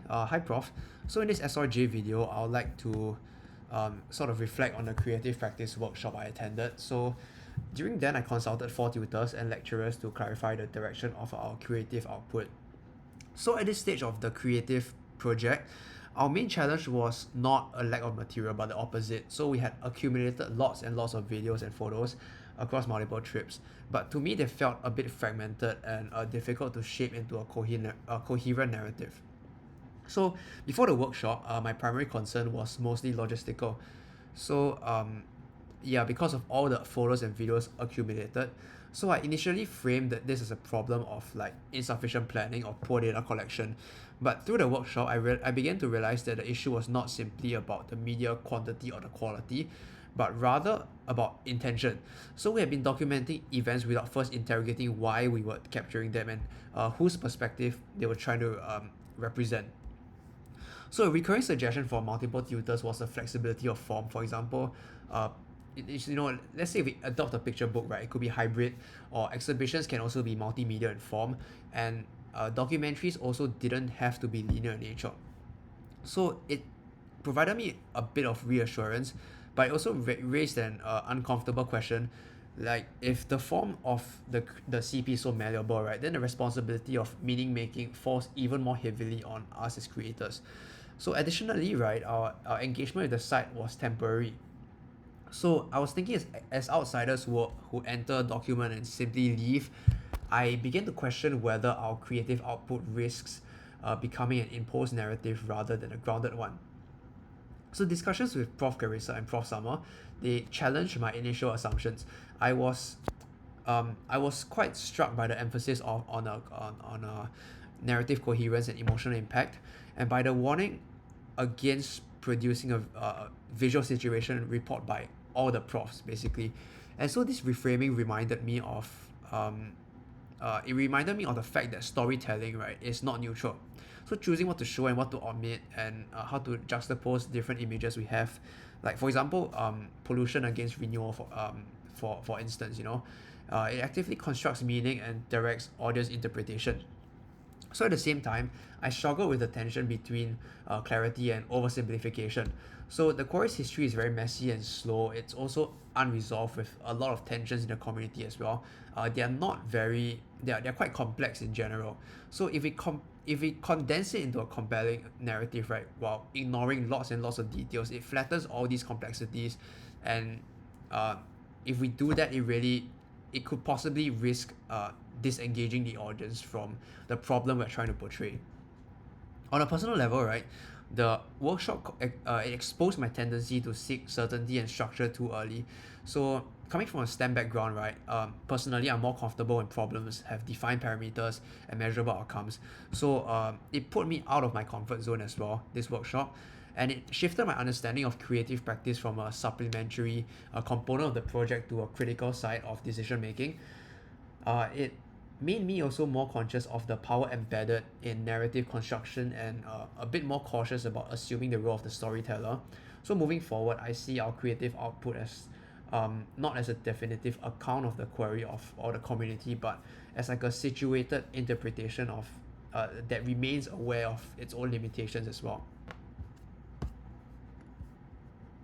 Hi Prof. So in this SRJ video, I would like to sort of reflect on the creative practice workshop I attended. So during then, I consulted 4 tutors and lecturers to clarify the direction of our creative output. So at this stage of the creative project, our main challenge was not a lack of material, but the opposite. So we had accumulated lots and lots of videos and photos across multiple trips. But to me, they felt a bit fragmented and difficult to shape into a coherent narrative. So before the workshop, my primary concern was mostly logistical. So because of all the photos and videos accumulated, so I initially framed that this as a problem of like insufficient planning or poor data collection. But through the workshop, I began to realize that the issue was not simply about the media quantity or the quality, but rather about intention. So we have been documenting events without first interrogating why we were capturing them and whose perspective they were trying to represent. So a recurring suggestion for multiple tutors was the flexibility of form. For example, let's say we adopt a picture book, right? It could be hybrid, or exhibitions can also be multimedia in form, and documentaries also didn't have to be linear in nature. So it provided me a bit of reassurance, but it also raised an uncomfortable question, like if the form of the CP is so malleable, right, then the responsibility of meaning making falls even more heavily on us as creators. So additionally, right, our engagement with the site was temporary. So I was thinking as outsiders who enter, document, and simply leave, I began to question whether our creative output risks becoming an imposed narrative rather than a grounded one. So discussions with Prof. Carissa and Prof. Summer, they challenged my initial assumptions. I was quite struck by the emphasis on a narrative coherence and emotional impact, and by the warning against producing a visual situation report by all the profs basically. And so this reframing reminded me of the fact that storytelling, right, is not neutral. So choosing what to show and what to omit, and how to juxtapose different images we have, like for example, pollution against renewal for instance, it actively constructs meaning and directs audience interpretation. So at the same time, I struggle with the tension between clarity and oversimplification. So the quarry's history is very messy and slow. It's also unresolved with a lot of tensions in the community as well. They're quite complex in general. So if we condense it into a compelling narrative, right, while ignoring lots and lots of details, it flattens all these complexities, and if we do that, it could possibly risk disengaging the audience from the problem we're trying to portray. On a personal level, right, the workshop it exposed my tendency to seek certainty and structure too early. So coming from a STEM background, right, personally I'm more comfortable when problems have defined parameters and measurable outcomes. So it put me out of my comfort zone as well, this workshop, and it shifted my understanding of creative practice from a supplementary component of the project to a critical side of decision making. It made me also more conscious of the power embedded in narrative construction, and a bit more cautious about assuming the role of the storyteller. So moving forward, I see our creative output as not as a definitive account of the query of or the community, but as like a situated interpretation of that remains aware of its own limitations as well.